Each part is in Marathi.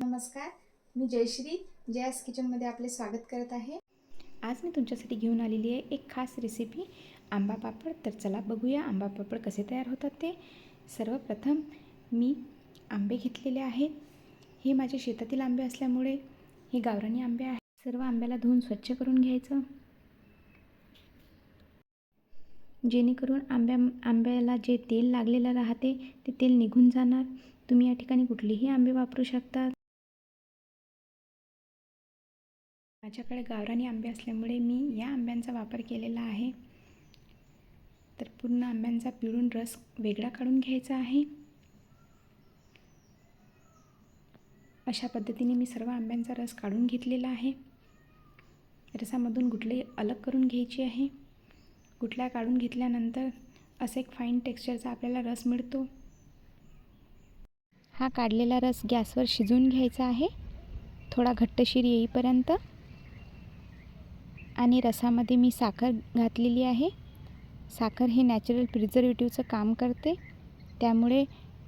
नमस्कार, मी जयश्री जयास किचनमध्ये आपले स्वागत करत आहे। आज मी तुमच्यासाठी घेऊन आलेली आहे एक खास रेसिपी आंबा पापड। तर चला बघूया आंबा पापड कसे तयार होतात ते। सर्वप्रथम मी आंबे घेतलेले आहेत। हे माझे शेतातील आंबे असल्यामुळे हे गावरानी आंबे आहेत। सर्व आंब्याला धुवून स्वच्छ करून घ्यायचं, जेणेकरून आंब्याला जे तेल लागलेलं राहते ते तेल निघून जाणार। तुम्ही या ठिकाणी कुठलेही आंबे वापरू शकता। माझ्याकडे गावरानी आंबे असल्यामुळे मी या आंब्यांचा वापर केलेला आहे। तर पूर्ण आंब्यांचा पिळून रस वेगळा काढून घ्यायचा आहे। अशा पद्धतीने मी सर्व आंब्यांचा रस काढून घेतलेला आहे। रसामधून गुठळे अलग करून घ्यायची आहे। गुठळ्या काढून घेतल्यानंतर असे एक फाईन टेक्स्चरचा आपल्याला रस मिळतो। हा काढलेला रस गॅसवर शिजवून घ्यायचा आहे थोडा घट्टशीर येईपर्यंत। आणि रसामध्ये मी साखर घातलेली आहे। साखर हे नॅचरल प्रिझर्वेटिव्हचं काम करते, त्यामुळे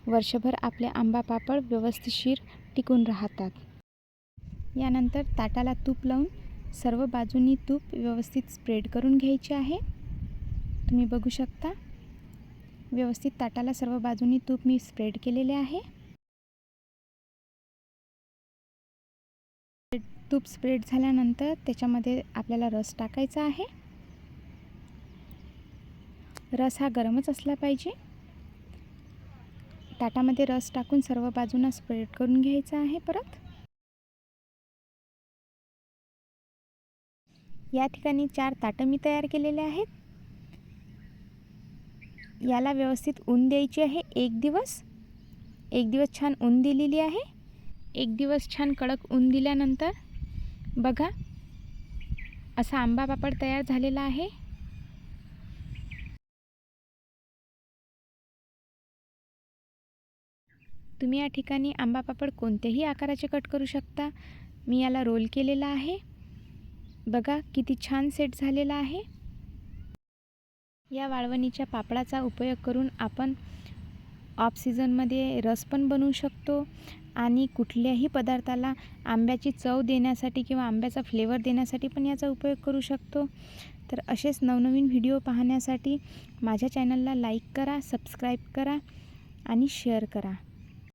वर्षभर आपले आंबा पापड व्यवस्थितशीर टिकून राहतात। यानंतर ताटाला तूप लावून सर्व बाजूंनी तूप व्यवस्थित स्प्रेड करून घ्यायचे आहे। तुम्ही बघू शकता व्यवस्थित ताटाला सर्व बाजूंनी तूप मी स्प्रेड केलेले आहे। तूप स्प्रेड झाल्यानंतर त्याच्यामध्ये आपल्याला रस टाकायचा आहे। रस हा गरमच असला पाहिजे। ताटामध्ये रस टाकून सर्व बाजूंना स्प्रेड करून घ्यायचा आहे। परत या ठिकाणी 4 ताटं मी तयार केलेले आहेत। याला व्यवस्थित ऊन द्यायची आहे। एक दिवस छान ऊन दिलेली आहे। एक दिवस छान कडक ऊन दिल्यानंतर बघा असा आंबा पापड तयार झालेला आहे। तुम्ही या ठिकाणी आंबा पापड कोणत्याही आकाराचे कट करू शकता। मी याला रोल केलेला आहे। बघा किती छान सेट झालेला आहे। या वाळवणीच्या पापडाचा उपयोग करून आपण ऑफ सीझनमध्ये रस पण बनवू शकतो आणि कुठल्याही पदार्थाला आंब्याची चव देण्यासाठी किंवा आंब्याचा फ्लेवर देण्यासाठी पण याचा उपयोग करू शकतो। तर असेच नवनवीन व्हिडिओ पाहण्यासाठी माझ्या चॅनलला लाईक करा, सबस्क्राईब करा आणि शेअर करा।